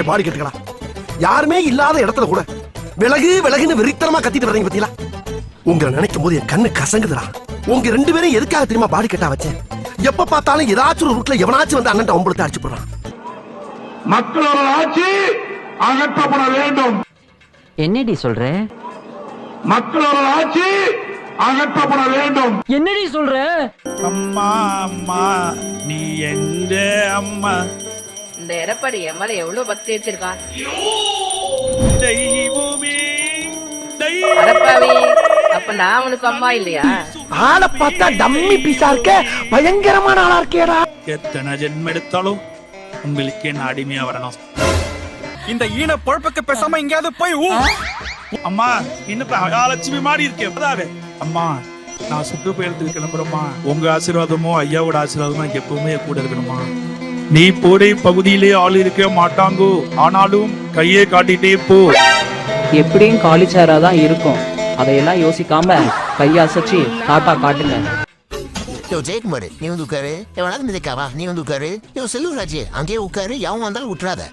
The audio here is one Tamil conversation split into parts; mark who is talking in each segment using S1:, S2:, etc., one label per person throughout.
S1: பாடி கேட்டுக்கலாம். யாருமே இல்லாத இடத்துல கூட விலகு விலகுன்னு வெறித்தனமா கத்திட்டு வர்றீங்க பத்தியா? உங்களை நினைக்கும் போது என் கண்ணு கசங்குதுடா. உங்க ரெண்டு பேரும் எதுக்காக தெரியுமா பாடி கட்டா வச்சேன்? எப்ப பார்த்தாலும் ஏதாச்சும் ஒரு ரூட்ல எவனாச்சும் வந்து அண்ணன் ஒம்பளத்தை அடிச்சு போடுறான்.
S2: மக்களோட ஆட்சி அகற்றப்பட வேண்டும்.
S3: என்னடி சொல்ற?
S2: மக்களோட ஆட்சி அகற்றப்பட வேண்டும்.
S3: என்னடி சொல்ற?
S4: அம்மா அம்மா நீ எந்த அம்மா.
S5: இந்த எடப்பாடி எம்எல்ஏ எவ்வளவு பக்தி வச்சிருக்கான்.
S4: தெய்வமே
S5: அடப்பாவி, அப்ப நான் உனக்கு அம்மா இல்லையா?
S1: ஆளை பார்த்தா டம்மி பீஸா இருக்க, பயங்கரமான ஆளா இருக்கேடா.
S4: எத்தனை ஜென்மம் எடுத்தாலும் உங்களுக்கு என்ன அடிமையா வரணும்.
S6: இந்த ஈன பொழப்புக்கு பேசாம எங்கயாவது போய்
S4: அம்மா இன்னும் லட்சுமி மாறி இருக்கேன். அம்மா நான் சுற்றுப்பயணத்துக்கு கிளம்புறேம்மா. உங்க ஆசீர்வாதமோ ஐயாவோட ஆசீர்வாதமோ எனக்கு எப்பவுமே கூட இருக்கணுமா. நீ போரை பகுதியிலே ஆள் இருக்க மாட்டாங்கோ, ஆனாலும் கையே காட்டிட்டே போ.
S3: எப்படியும் காலிச்சாரா தான் இருக்கும். அதையெல்லாம் யோசிக்காம கையை அசைச்சு டாட்டா காட்டுங்க.
S7: ஜெயக்குமார் நீ வந்து உட்காரு. எவனாவது மிதக்காவா? நீ வந்து உட்காரு. செல்லூராஜ் அங்கேயே உட்காரு. யாவும் வந்தாலும் விட்டுறாத.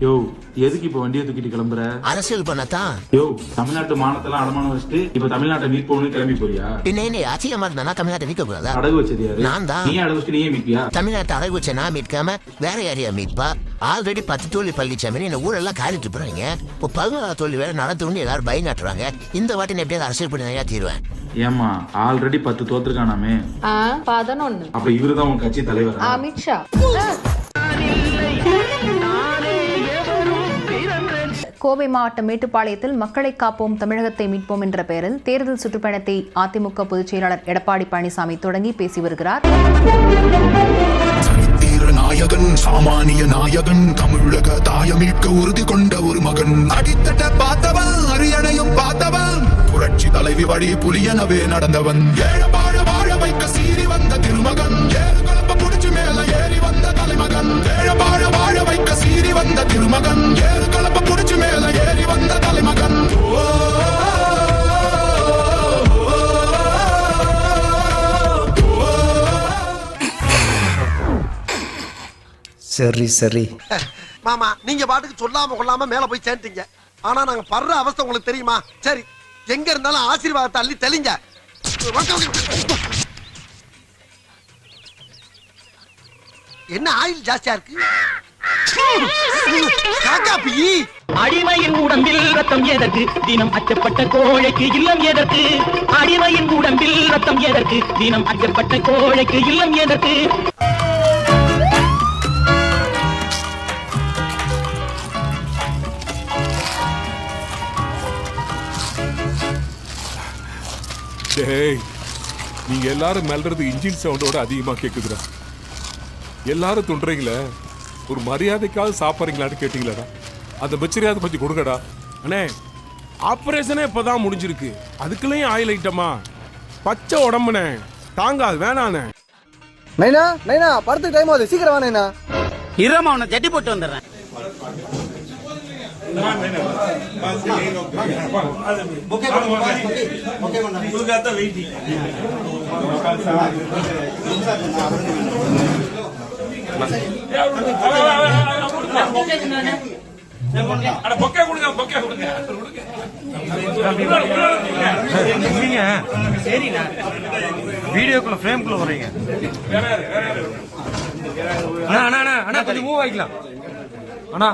S8: யோ எதுக்கு இப்ப வண்டியை தூக்கிட்டு கிளம்புற?
S7: அரசியல் பண்ணத்தான்.
S8: யோ தமிழ்நாட்டு மானத்தெல்லாம் அடமானம் வச்சுட்டு இப்ப தமிழ்நாட்டை மீட்போன்னு கிளம்பி போறியா?
S7: பின்ன ஆட்சியமா இருந்தா தமிழ்நாட்டை மீட்க கூடாதா?
S8: அடகு வச்சது யாரு?
S7: நான் தான்.
S8: நீ அடகு வச்சு நீயே மீட்பியா?
S7: தமிழ்நாட்டை அடகு வச்ச நான் மீட்காம வேற யாரையா மீட்பா? ஆல்ரெடி 10 தோல்வி பள்ளிச்சாமி இந்த ஊரெல்லாம் காலிட்டு போறாங்க. இப்போ 11 தோல்வி வேற நடத்துன்னு எல்லாரும் பயனாட்டுறாங்க. இந்த வாட்டி நான் எப்படியாவது அரசியல் பண்ணி நிறையா தீருவேன்.
S8: ஏமா ஆல்ரெடி 10 தோத்துருக்கானாமே.
S5: 11.
S8: அப்ப இவருதான் உன் கட்சி தலைவர்
S5: அமித்ஷா.
S9: கோவை மாவட்டம் மேட்டுப்பாளையத்தில் மக்களை காப்போம் தமிழகத்தை மீட்போம் என்ற பெயரில் தேர்தல் சுற்றுப்பயணத்தை அதிமுக பொதுச் செயலாளர் எடப்பாடி பழனிசாமி தொடங்கி பேசி வருகிறார்.
S10: நாயகன் சாமானிய நாயகன் தமிழக தாயமீட்க உறுதி கொண்ட ஒரு மகன். அடித்தட்ட பார்த்தவன் அரியணையும் பார்த்தவன் புரட்சி தலைவி வழி புலியனவே நடந்தவன். ஏழ வாழ வாழ வைக்க சீறி வந்த திருமகன். ஏழு கலப்ப புடிச்சு மேல ஏறி வந்த தலைமகன். ஏழ வாழ வாழ வைக்க சீறி வந்த திருமகன். ஏழு கலப்ப புடிச்சு மேல ஏறி வந்த தலைமகன்.
S1: சரி சரி மாமா, நீங்க பாட்டுக்கு சொல்லாம கொள்ளாம மேல போய் சேர்ந்தீங்க. ஆனா நாங்க படுற அவஸ்தை உங்களுக்கு தெரியுமா? சரி, எங்க இருந்தாலும் ஆசீர்வாதத்தை அள்ளி தெளிங்க. என்ன ஆயில் ஜாஸ்தியா இருக்கு?
S3: அடிமையின் உடம்பில் ரத்தம் எதற்கு? தினம் அச்சப்பட்ட கோழைக்கு இல்லம் எதற்கு? அடிமையின் உடம்பில் ரத்தம் எதற்கு? தினம் அச்சப்பட்ட கோழைக்கு இல்லம் எதற்கு?
S2: நீங்க எல்லாரும் மெல்றது இன்ஜின் சவுண்டோட அதிகமா கேக்குதுடா. எல்லாரும் துண்டுறீங்களே, ஒரு மரியாதைக்காவது சாப்பிட்றீங்களான்னு கேட்டீங்களாடா? அந்த பச்சரியாவது கொஞ்சம் கொடுங்கடா. அண்ணே, ஆப்ரேஷனே இப்பதான் முடிஞ்சிருக்கு, அதுக்குள்ளேயும் ஆயில் ஐட்டமா? பச்சை உடம்புனே தாங்காது, வேணாண்ணே.
S1: நைனா நைனா படத்துக்கு டைம் ஆகுது, சீக்கிரம் வா நைனா.
S3: இரமா உன ஜட்டி போட்டு வந்துடுறேன்.
S6: சரிண்ணா, வீடியோக்குள்ள ஃப்ரேம்குள்ள வரீங்க. அண்ணா கொஞ்சம் மூவ் ஆகிக்கலாம் அண்ணா.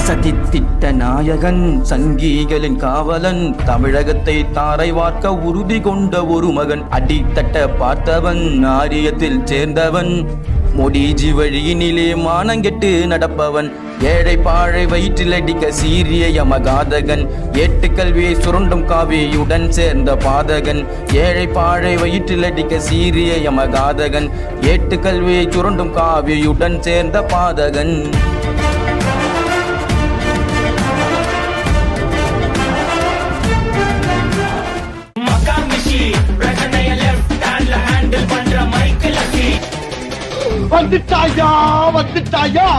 S3: சதித்திட்ட நாயகன், சங்கிகளின் காவலன், தமிழகத்தை தாரை வார்க்க உறுதி கொண்ட ஒரு மகன். அடித்தட்ட பார்த்தவன், ஆரியத்தில் சேர்ந்தவன், மோடிஜி வழியினிலே மானங்கெட்டு நடப்பவன். ஏழை பாழை வயிற்றில் அடிக்க சீரிய யமகாதகன், ஏட்டுக்கல்வியை சுருண்டும் காவியுடன் சேர்ந்த பாதகன். ஏழை பாழை வயிற்றில் அடிக்க சீரிய யமகாதகன், ஏட்டுக்கல்வியை சுருண்டும் காவியுடன் சேர்ந்த பாதகன்.
S1: வந்துட்டாயா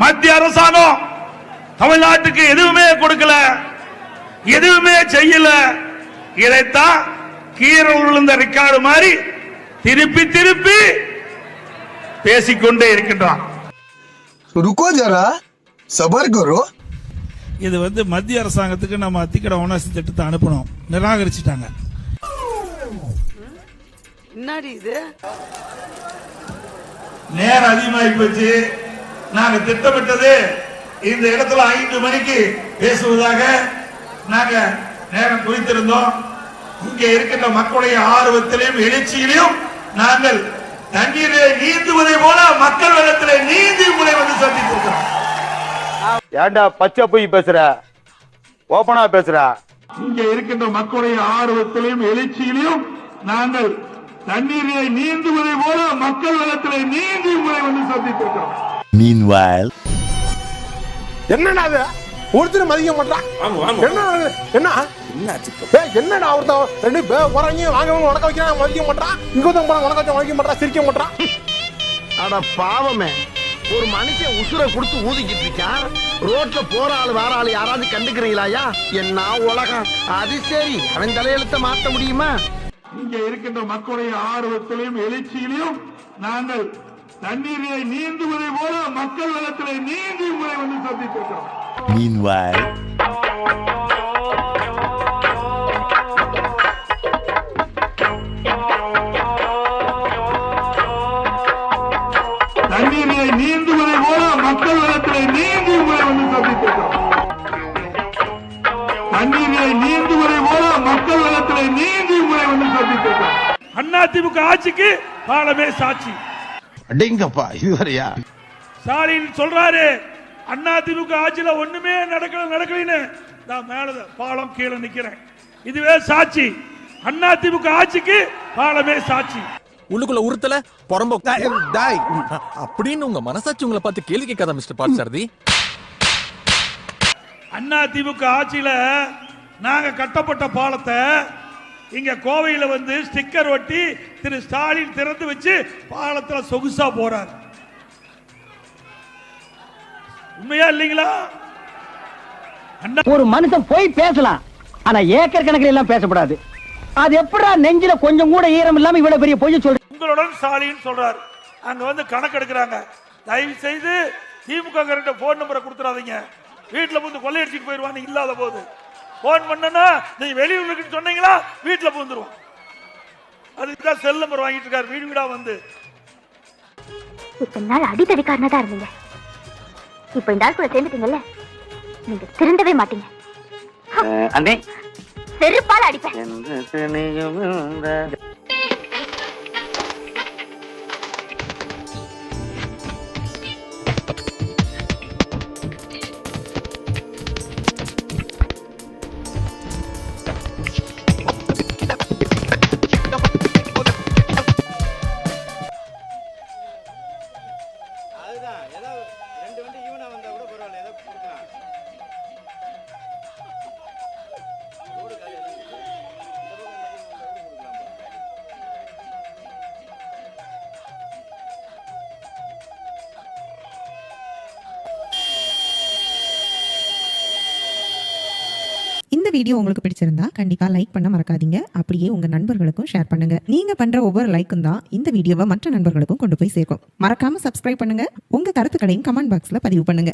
S4: மத்திய அரசாங்கம் தமிழ்நாட்டுக்கு எதுவுமே கொடுக்கல, எதுவுமே செய்யல. இதைத்தான் கீரை விழுந்த ரெக்கார்டு மாதிரி திருப்பி திருப்பி பேசிக்கொண்டே இருக்கின்றான். இது மத்திய அரசாங்கத்துக்கு நம்ம அத்திக்கடை ஓனாசி திட்டத்தை அனுப்பணும், நிராகரிச்சுட்டாங்க. நேரம் அதிகமாகி போச்சு. நாங்க திட்டமிட்டது இந்த இடத்துல 5 மணிக்கு பேசுவதாக நாங்க நேரம் குறித்திருந்தோம். இங்கே இருக்கின்ற மக்களுடைய ஆர்வத்திலையும் எழுச்சியிலையும் நாங்கள் தண்ணீரை நீந்துவதை போல மக்கள் வெள்ளத்திலே நீந்தி உங்களை சந்தித்திருக்கிறோம்.
S6: ஏண்டா பச்சை போய் பேசுற, ஓபனா பேசுற.
S4: இங்கே இருக்கின்ற மக்களுடைய ஆர்வத்திலையும் எழுச்சியிலையும் நாங்கள் தண்ணீரை நீந்துவதை போல மக்கள் வெள்ளத்திலே நீந்தி உங்களை சந்தித்திருக்கிறோம்.
S7: Meanwhile,
S1: என்னடா அது ஒருத்தர் மதிக்க மாட்டான். என்னடா ஒருத்தன் 2 பேர் போறாங்க, வாங்க உனக்க வைக்கிறான், மதிக்க மாட்டான். இங்கதான் போறான், உனக்க வச்சா மதிக்க மாட்டான், சிரிக்க மாட்டான். அட பாவமே, ஒரு மனுஷன் உசுரை கொடுத்து ஊதிக்கிட்டு இருக்கான். ரோட்ல போற ஆளு வேற ஆளு யாராவது கண்டுக்கிறீங்களாயா? என்ன உலகம் அது. சரி, அவன் தலையெழுத்த மாத்த முடியுமா?
S4: இங்க இருக்கின்ற மக்களுடைய ஆர்வத்திலையும் எழுச்சியிலையும் நாங்கள் தண்ணீரை நீந்துவதை போல மக்கள் வெள்ளத்திலே நீந்தி உங்களை சந்தித்திருக்கிறோம்.
S7: meanwhile,
S4: தண்ணீரை நீந்துவதை போல மக்கள் வெள்ளத்திலே நீந்தி உங்களை சந்தித்திருக்கிறோம். தண்ணீரை நீந்துவதை போல மக்கள் வெள்ளத்திலே நீந்தி உங்களை சந்தித்திருக்கிறோம். அதிமுக ஆட்சிக்கு பாலமே சாட்சி.
S1: அடேங்கப்பா, இதுவரையா?
S4: ஸ்டாலின் சொல்றாரு அதிமுக ஆட்சியில ஒண்ணுமே நடக்கலன்னு. நான் மேல பாலம் கீழே நிக்கிறேன், இதுவே சாட்சி. அதிமுக ஆட்சிக்கு பாலமே சாட்சி.
S6: உள்ளுக்குள்ள உறுத்தல பொறம்போ அப்படின்னு உங்க மனசாட்சி உங்களை பார்த்து கேள்வி கேட்காத மிஸ்டர் பார்த்தசாரதி.
S4: அதிமுக ஆட்சியில நாங்க கட்டப்பட்ட பாலத்தை இங்க கோவையில ஸ்டிக்கர் ஒட்டி திரு ஸ்டாலின் திறந்து வச்சு பாலத்துல சொகுசா போறார். உண்மையா இல்லீங்களா?
S3: ஒரு மனுஷன் போய் பேசலாம், ஆனா ஏக்கர் கணக்கில் எல்லாம் பேசக்கூடாது. அது எப்படா நெஞ்சில கொஞ்சம் கூட ஈரம் இல்லாம இவ்வளவு பெரிய பொய் சொல்ற?
S4: உங்களுடன் ஸ்டாலின் சொல்றாரு, அங்க கணக்கு எடுக்கிறாங்க. தயவு செய்து திமுக காரண்ட போன் நம்பரை கொடுத்துறாதீங்க, வீட்டுல வந்து கொள்ளையடிச்சிட்டு போயிருவான்னு. இல்லாத போது போன் பண்ணனா நீங்க வெளியூருக்கு சொன்னீங்களா வீட்டுல பூந்துருவோம். அதுக்குதான் செல் நம்பர் வாங்கிட்டு இருக்காரு வீடு வீடா வந்து.
S11: இத்தனை நாள் அடித்தடிக்காரனா தான் இருந்தீங்க, இப்ப இந்த ஆள் கூட சேர்ந்துட்டீங்கல்ல, நீங்க திருந்தவே மாட்டீங்க.
S3: அண்ணே
S11: செருப்பால அடிப்பேன்.
S12: இந்த வீடியோ உங்களுக்கு பிடிச்சிருந்தா கண்டிப்பா லைக் பண்ண மறக்காதீங்க. அப்படியே உங்க நண்பர்களுக்கும் ஷேர் பண்ணுங்க. நீங்க பண்ற ஒவ்வொரு லைக்கும் தான் இந்த வீடியோவை மற்ற நண்பர்களுக்கும் கொண்டு போய் சேர்க்கும். மறக்காம சப்ஸ்கிரைப் பண்ணுங்க. உங்க கருத்துக்களையும் கமெண்ட் பாக்ஸ்ல பதிவு பண்ணுங்க.